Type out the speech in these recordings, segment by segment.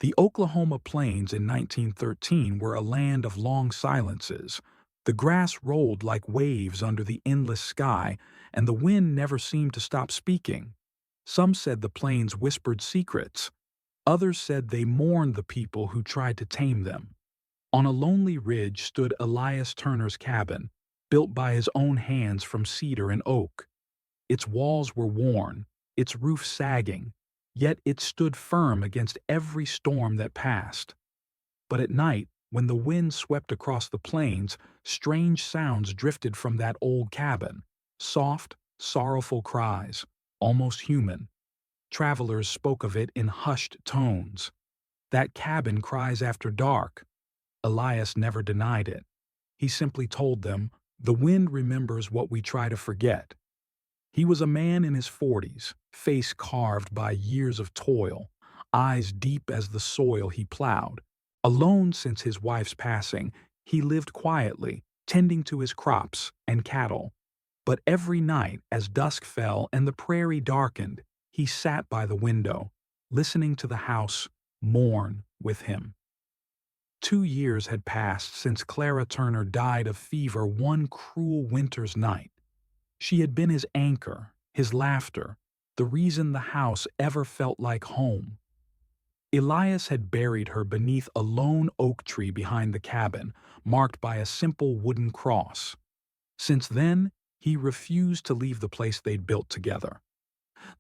The Oklahoma plains in 1913 were a land of long silences. The grass rolled like waves under the endless sky, and the wind never seemed to stop speaking. Some said the plains whispered secrets. Others said they mourned the people who tried to tame them. On a lonely ridge stood Elias Turner's cabin, built by his own hands from cedar and oak. Its walls were worn, its roof sagging, yet it stood firm against every storm that passed. But at night, when the wind swept across the plains, strange sounds drifted from that old cabin, soft, sorrowful cries, almost human. Travelers spoke of it in hushed tones. That cabin cries after dark. Elias never denied it. He simply told them, "The wind remembers what we try to forget." He was a man in his 40s, face carved by years of toil, eyes deep as the soil he plowed. Alone since his wife's passing, he lived quietly, tending to his crops and cattle. But every night, as dusk fell and the prairie darkened, he sat by the window, listening to the house mourn with him. 2 years had passed since Clara Turner died of fever one cruel winter's night. She had been his anchor, his laughter, the reason the house ever felt like home. Elias had buried her beneath a lone oak tree behind the cabin, marked by a simple wooden cross. Since then, he refused to leave the place they'd built together.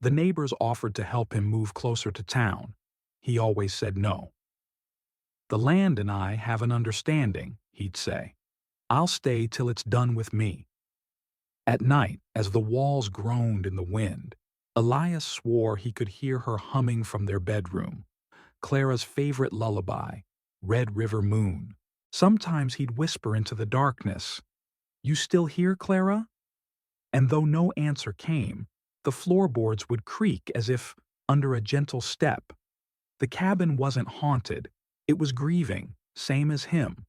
The neighbors offered to help him move closer to town. He always said no. "The land and I have an understanding," he'd say. "I'll stay till it's done with me." At night, as the walls groaned in the wind, Elias swore he could hear her humming from their bedroom, Clara's favorite lullaby, Red River Moon. Sometimes he'd whisper into the darkness, "You still here, Clara?" And though no answer came, the floorboards would creak as if under a gentle step. The cabin wasn't haunted, it was grieving, same as him.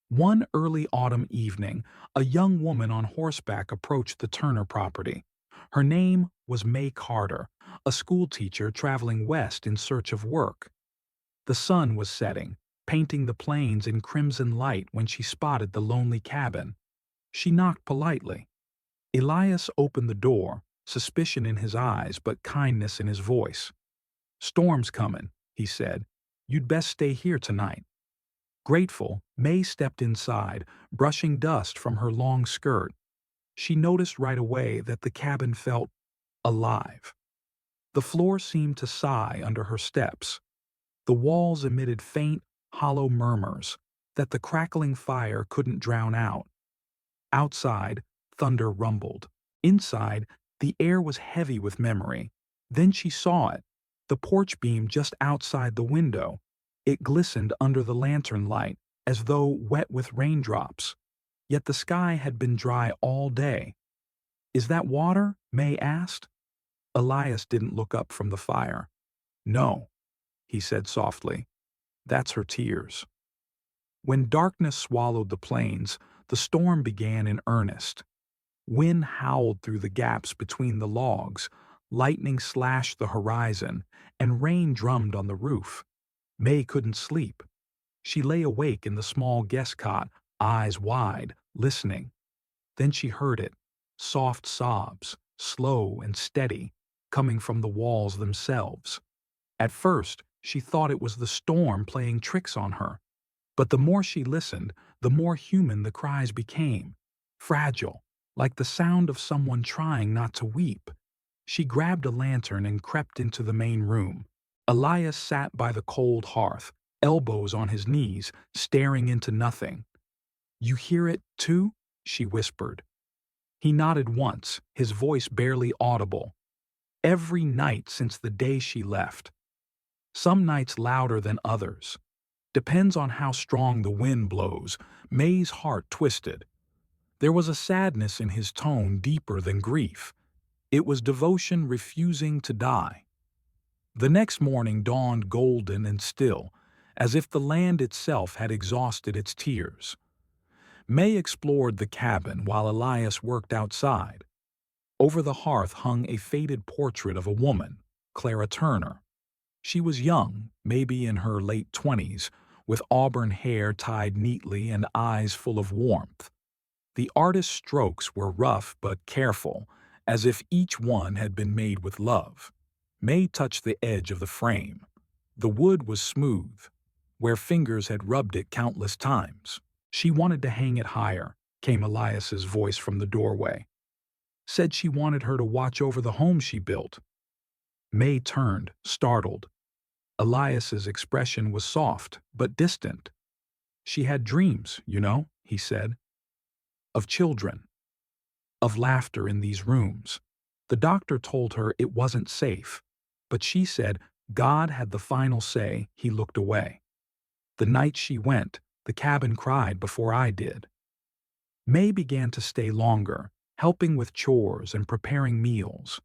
One early autumn evening, a young woman on horseback approached the Turner property. Her name was Mae Carter, a schoolteacher traveling west in search of work. The sun was setting, painting the plains in crimson light when she spotted the lonely cabin. She knocked politely. Elias opened the door, suspicion in his eyes but kindness in his voice. "Storm's comin'," he said. "You'd best stay here tonight." Grateful, May stepped inside, brushing dust from her long skirt. She noticed right away that the cabin felt alive. The floor seemed to sigh under her steps. The walls emitted faint, hollow murmurs that the crackling fire couldn't drown out. Outside, thunder rumbled. Inside, the air was heavy with memory. Then she saw it, the porch beam just outside the window. It glistened under the lantern light, as though wet with raindrops. Yet the sky had been dry all day. "Is that water?" May asked. Elias didn't look up from the fire. "No," he said softly. "That's her tears." When darkness swallowed the plains, the storm began in earnest. Wind howled through the gaps between the logs, lightning slashed the horizon, and rain drummed on the roof. May couldn't sleep. She lay awake in the small guest cot, eyes wide, listening. Then she heard it, soft sobs, slow and steady, coming from the walls themselves. At first, she thought it was the storm playing tricks on her. But the more she listened, the more human the cries became, fragile, like the sound of someone trying not to weep. She grabbed a lantern and crept into the main room. Elias sat by the cold hearth, elbows on his knees, staring into nothing. "You hear it, too?" she whispered. He nodded once, his voice barely audible. "Every night since the day she left. Some nights louder than others. Depends on how strong the wind blows." May's heart twisted. There was a sadness in his tone deeper than grief. It was devotion refusing to die. The next morning dawned golden and still, as if the land itself had exhausted its tears. May explored the cabin while Elias worked outside. Over the hearth hung a faded portrait of a woman, Clara Turner. She was young, maybe in her late 20s, with auburn hair tied neatly and eyes full of warmth. The artist's strokes were rough but careful, as if each one had been made with love. Mae touched the edge of the frame. The wood was smooth, where fingers had rubbed it countless times. She wanted to hang it higher, came Elias's voice from the doorway. Said she wanted her to watch over the home she built. Mae turned, startled. Elias's expression was soft, but distant. She had dreams, he said, of children, of laughter in these rooms. The doctor told her it wasn't safe, but she said God had the final say. He looked away. The night she went, the cabin cried before I did. Mae began to stay longer, helping with chores and preparing meals.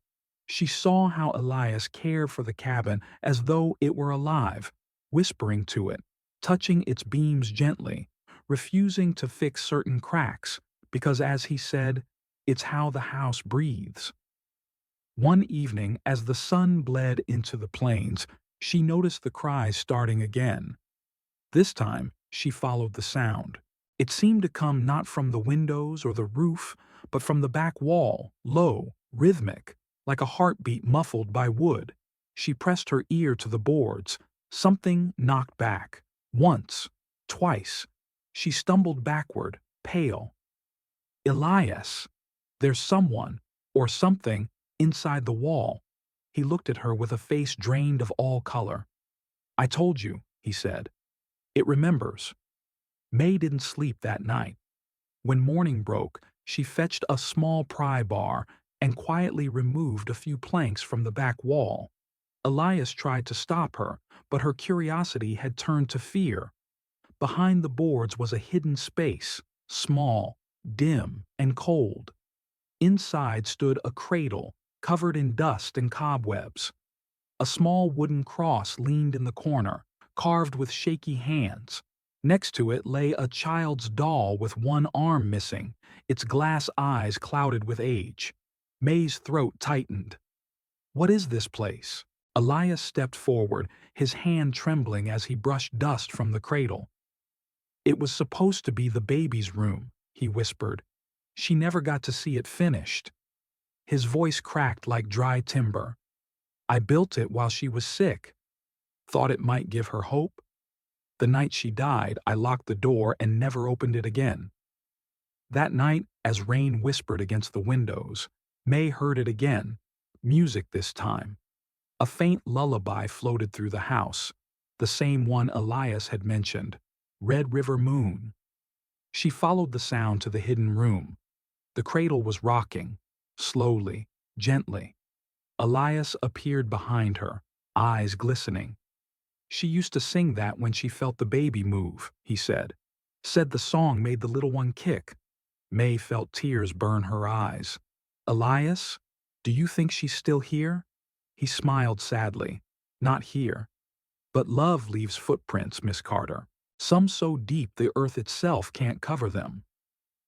She saw how Elias cared for the cabin as though it were alive, whispering to it, touching its beams gently, refusing to fix certain cracks, because as he said, it's how the house breathes. One evening, as the sun bled into the plains, she noticed the cries starting again. This time, she followed the sound. It seemed to come not from the windows or the roof, but from the back wall, low, rhythmic, like a heartbeat muffled by wood. She pressed her ear to the boards. Something knocked back. Once, twice. She stumbled backward, pale. Elias! There's someone, or something, inside the wall. He looked at her with a face drained of all color. I told you, he said. It remembers. Mae didn't sleep that night. When morning broke, she fetched a small pry bar and quietly removed a few planks from the back wall. Elias tried to stop her, but her curiosity had turned to fear. Behind the boards was a hidden space, small, dim, and cold. Inside stood a cradle, covered in dust and cobwebs. A small wooden cross leaned in the corner, carved with shaky hands. Next to it lay a child's doll with one arm missing, its glass eyes clouded with age. Mae's throat tightened. What is this place? Elias stepped forward, his hand trembling as he brushed dust from the cradle. It was supposed to be the baby's room, he whispered. She never got to see it finished. His voice cracked like dry timber. I built it while she was sick. Thought it might give her hope. The night she died, I locked the door and never opened it again. That night, as rain whispered against the windows, Mae heard it again, music this time. A faint lullaby floated through the house, the same one Elias had mentioned, Red River Moon. She followed the sound to the hidden room. The cradle was rocking, slowly, gently. Elias appeared behind her, eyes glistening. She used to sing that when she felt the baby move, he said. Said the song made the little one kick. Mae felt tears burn her eyes. Elias, do you think she's still here? He smiled sadly. Not here. But love leaves footprints, Miss Carter. Some so deep the earth itself can't cover them.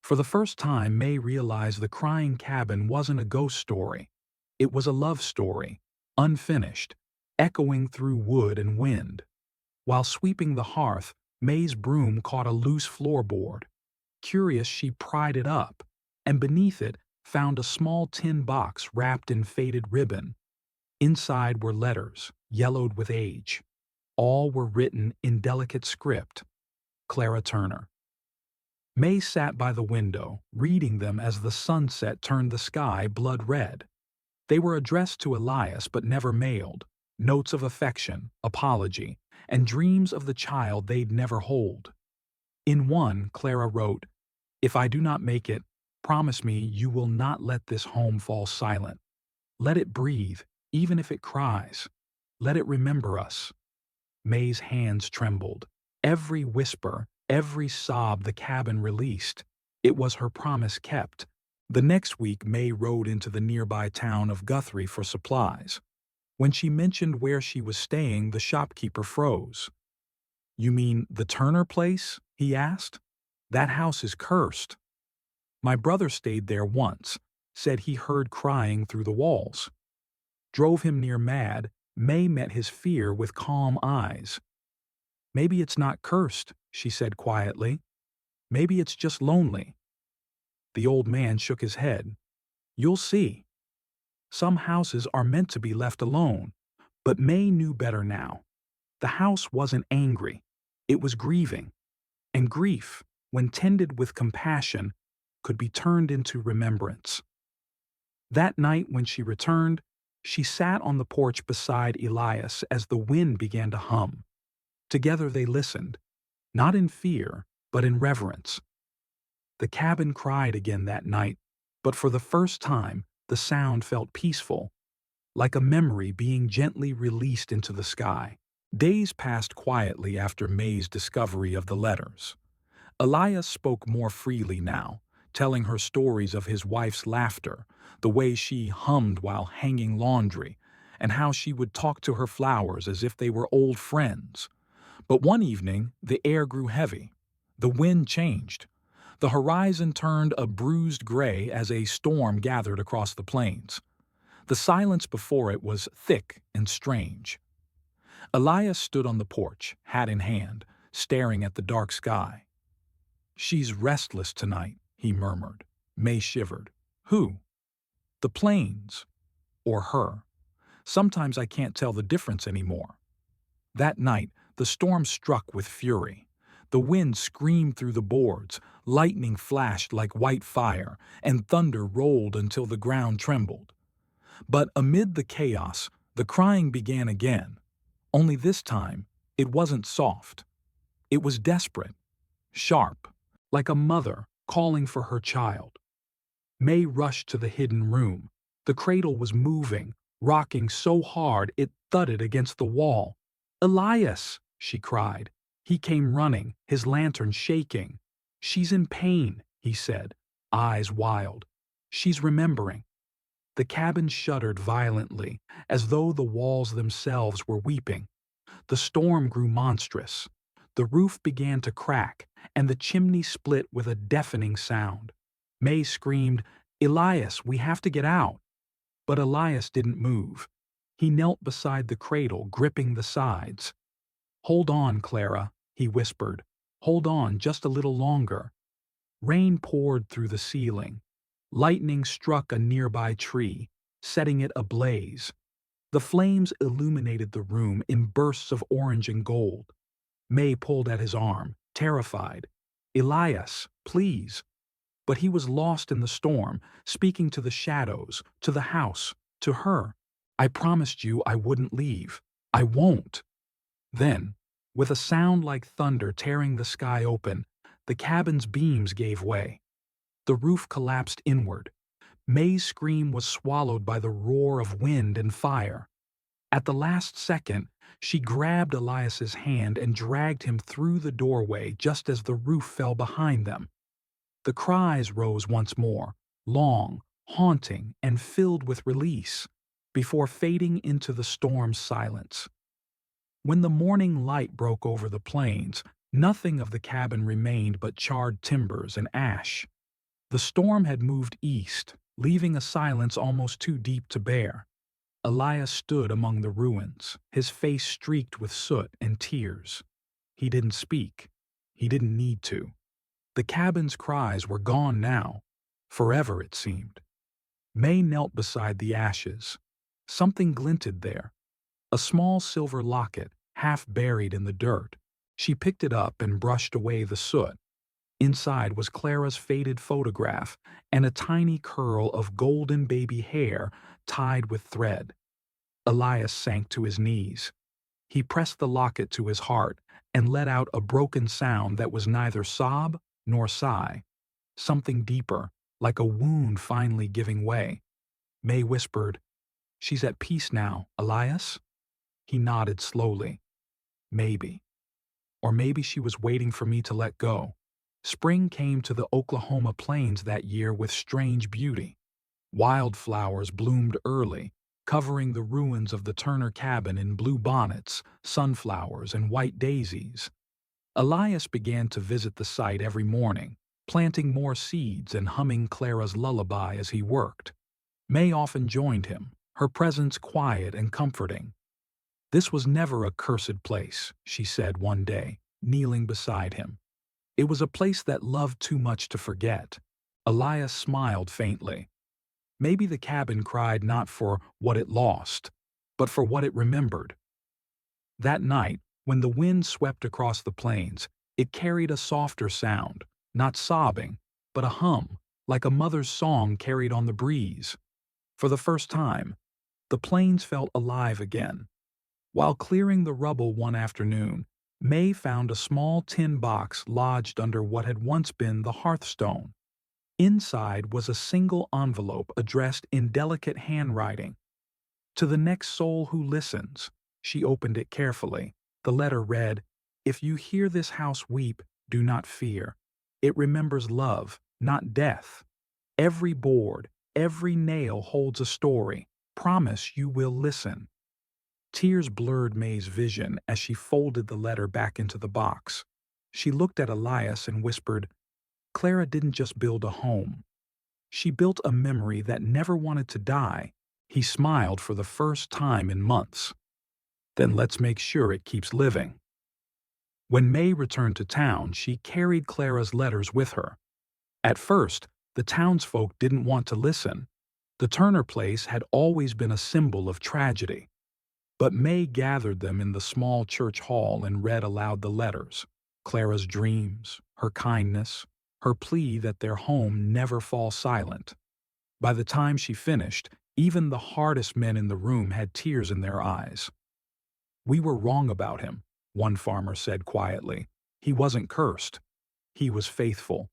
For the first time, Mae realized the crying cabin wasn't a ghost story. It was a love story, unfinished, echoing through wood and wind. While sweeping the hearth, Mae's broom caught a loose floorboard. Curious, she pried it up, and beneath it found a small tin box wrapped in faded ribbon. Inside were letters, yellowed with age. All were written in delicate script. Clara Turner. Mae sat by the window, reading them as the sunset turned the sky blood red. They were addressed to Elias but never mailed, notes of affection, apology, and dreams of the child they'd never hold. In one, Clara wrote, If I do not make it, promise me you will not let this home fall silent. Let it breathe, even if it cries. Let it remember us. Mae's hands trembled. Every whisper, every sob the cabin released. It was her promise kept. The next week, Mae rode into the nearby town of Guthrie for supplies. When she mentioned where she was staying, the shopkeeper froze. You mean the Turner place? He asked. That house is cursed. My brother stayed there once, said he heard crying through the walls. Drove him near mad, Mae met his fear with calm eyes. "Maybe it's not cursed," she said quietly. "Maybe it's just lonely." The old man shook his head. "You'll see. Some houses are meant to be left alone." But Mae knew better now. The house wasn't angry. It was grieving. And grief, when tended with compassion, could be turned into remembrance. That night when she returned, she sat on the porch beside Elias as the wind began to hum. Together they listened, not in fear, but in reverence. The cabin cried again that night, but for the first time, the sound felt peaceful, like a memory being gently released into the sky. Days passed quietly after Mae's discovery of the letters. Elias spoke more freely now, telling her stories of his wife's laughter, the way she hummed while hanging laundry, and how she would talk to her flowers as if they were old friends. But one evening, the air grew heavy. The wind changed. The horizon turned a bruised gray as a storm gathered across the plains. The silence before it was thick and strange. Elias stood on the porch, hat in hand, staring at the dark sky. "She's restless tonight," he murmured. Mae shivered. "Who?" "The plains. Or her. Sometimes I can't tell the difference anymore." That night, the storm struck with fury. The wind screamed through the boards, lightning flashed like white fire, and thunder rolled until the ground trembled. But amid the chaos, the crying began again. Only this time, it wasn't soft. It was desperate, sharp, like a mother calling for her child. Mae rushed to the hidden room. The cradle was moving, rocking so hard it thudded against the wall. "Elias!" she cried. He came running, his lantern shaking. "She's in pain," he said, eyes wild. "She's remembering." The cabin shuddered violently, as though the walls themselves were weeping. The storm grew monstrous. The roof began to crack, and the chimney split with a deafening sound. Mae screamed, "Elias, we have to get out." But Elias didn't move. He knelt beside the cradle, gripping the sides. "Hold on, Clara," he whispered. "Hold on just a little longer." Rain poured through the ceiling. Lightning struck a nearby tree, setting it ablaze. The flames illuminated the room in bursts of orange and gold. Mae pulled at his arm, terrified. "Elias, please." But he was lost in the storm, speaking to the shadows, to the house, to her. "I promised you I wouldn't leave. I won't." Then, with a sound like thunder tearing the sky open, the cabin's beams gave way. The roof collapsed inward. Mae's scream was swallowed by the roar of wind and fire. At the last second, she grabbed Elias's hand and dragged him through the doorway just as the roof fell behind them. The cries rose once more, long, haunting, and filled with release, before fading into the storm's silence. When the morning light broke over the plains, nothing of the cabin remained but charred timbers and ash. The storm had moved east, leaving a silence almost too deep to bear. Elias stood among the ruins, his face streaked with soot and tears. He didn't speak. He didn't need to. The cabin's cries were gone now. Forever, it seemed. Mae knelt beside the ashes. Something glinted there. A small silver locket, half buried in the dirt. She picked it up and brushed away the soot. Inside was Clara's faded photograph and a tiny curl of golden baby hair tied with thread. Elias sank to his knees. He pressed the locket to his heart and let out a broken sound that was neither sob nor sigh. Something deeper, like a wound finally giving way. Mae whispered, "She's at peace now, Elias?" He nodded slowly. "Maybe. Or maybe she was waiting for me to let go." Spring came to the Oklahoma plains that year with strange beauty. Wildflowers bloomed early, covering the ruins of the Turner cabin in blue bonnets, sunflowers, and white daisies. Elias began to visit the site every morning, planting more seeds and humming Clara's lullaby as he worked. Mae often joined him, her presence quiet and comforting. "This was never a cursed place," she said one day, kneeling beside him. "It was a place that loved too much to forget." Elias smiled faintly. Maybe the cabin cried not for what it lost, but for what it remembered. That night, when the wind swept across the plains, it carried a softer sound, not sobbing, but a hum, like a mother's song carried on the breeze. For the first time, the plains felt alive again. While clearing the rubble one afternoon, May found a small tin box lodged under what had once been the hearthstone. Inside was a single envelope addressed in delicate handwriting. "To the next soul who listens." She opened it carefully. The letter read, "If you hear this house weep, do not fear. It remembers love, not death. Every board, every nail holds a story. Promise you will listen." Tears blurred May's vision as she folded the letter back into the box. She looked at Elias and whispered, "Clara didn't just build a home. She built a memory that never wanted to die." He smiled for the first time in months. "Then let's make sure it keeps living." When May returned to town, she carried Clara's letters with her. At first, the townsfolk didn't want to listen. The Turner place had always been a symbol of tragedy. But May gathered them in the small church hall and read aloud the letters. Clara's dreams, her kindness, her plea that their home never fall silent. By the time she finished, even the hardest men in the room had tears in their eyes. "We were wrong about him," one farmer said quietly. "He wasn't cursed. He was faithful."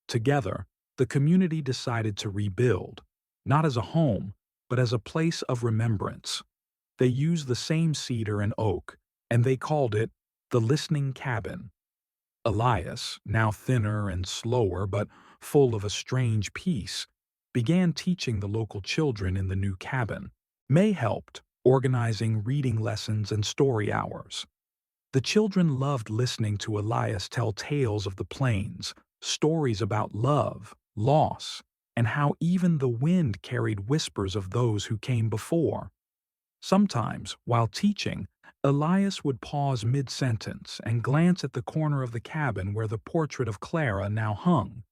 Together, the community decided to rebuild, not as a home, but as a place of remembrance. They used the same cedar and oak, and they called it the Listening Cabin. Elias, now thinner and slower but full of a strange peace, began teaching the local children in the new cabin. May helped, organizing reading lessons and story hours. The children loved listening to Elias tell tales of the plains, stories about love, loss, and how even the wind carried whispers of those who came before. Sometimes, while teaching, Elias would pause mid-sentence and glance at the corner of the cabin where the portrait of Clara now hung.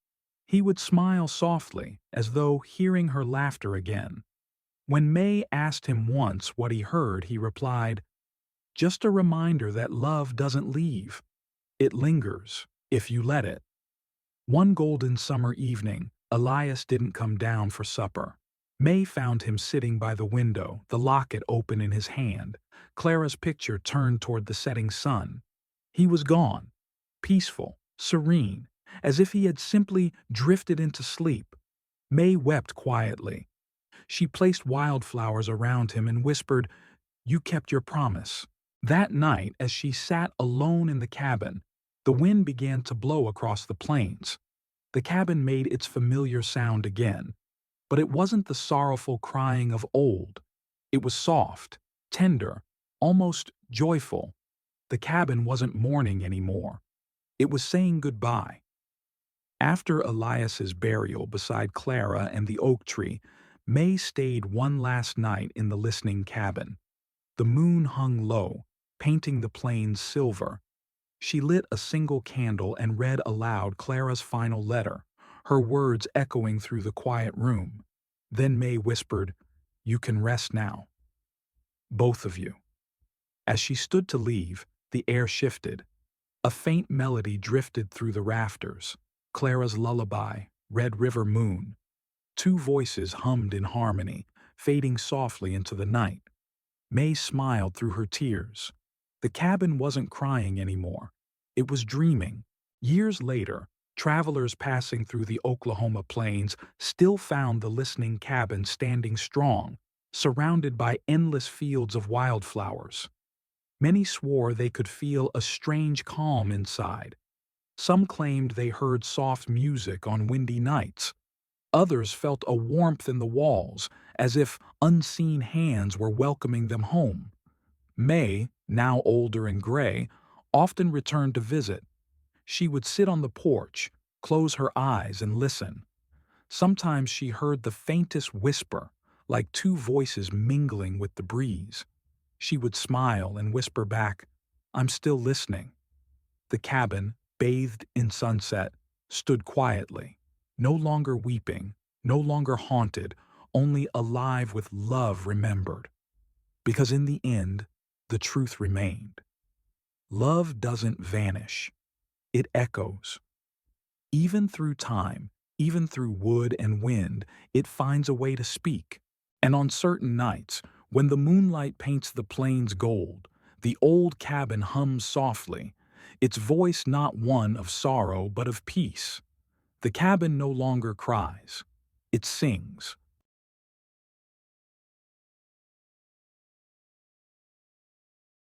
He would smile softly, as though hearing her laughter again. When May asked him once what he heard, he replied, "Just a reminder that love doesn't leave. It lingers, if you let it." One golden summer evening, Elias didn't come down for supper. May found him sitting by the window, the locket open in his hand, Clara's picture turned toward the setting sun. He was gone, peaceful, serene, as if he had simply drifted into sleep. May wept quietly. She placed wildflowers around him and whispered, "You kept your promise." That night, as she sat alone in the cabin, the wind began to blow across the plains. The cabin made its familiar sound again. But it wasn't the sorrowful crying of old. It was soft, tender, almost joyful. The cabin wasn't mourning anymore. It was saying goodbye. After Elias's burial beside Clara and the oak tree, May stayed one last night in the listening cabin. The moon hung low, painting the plains silver. She lit a single candle and read aloud Clara's final letter, her words echoing through the quiet room. Then May whispered, "You can rest now. Both of you." As she stood to leave, the air shifted. A faint melody drifted through the rafters. Clara's lullaby, Red River Moon. Two voices hummed in harmony, fading softly into the night. May smiled through her tears. The cabin wasn't crying anymore. It was dreaming. Years later, travelers passing through the Oklahoma plains still found the listening cabin standing strong, surrounded by endless fields of wildflowers. Many swore they could feel a strange calm inside. Some claimed they heard soft music on windy nights. Others felt a warmth in the walls, as if unseen hands were welcoming them home. May, now older and gray, often returned to visit. She would sit on the porch, close her eyes, and listen. Sometimes she heard the faintest whisper, like two voices mingling with the breeze. She would smile and whisper back, "I'm still listening." The cabin, bathed in sunset, stood quietly, no longer weeping, no longer haunted, only alive with love remembered. Because in the end, the truth remained. Love doesn't vanish, it echoes. Even through time, even through wood and wind, it finds a way to speak. And on certain nights, when the moonlight paints the plains gold, the old cabin hums softly, its voice not one of sorrow but of peace. The cabin no longer cries. It sings,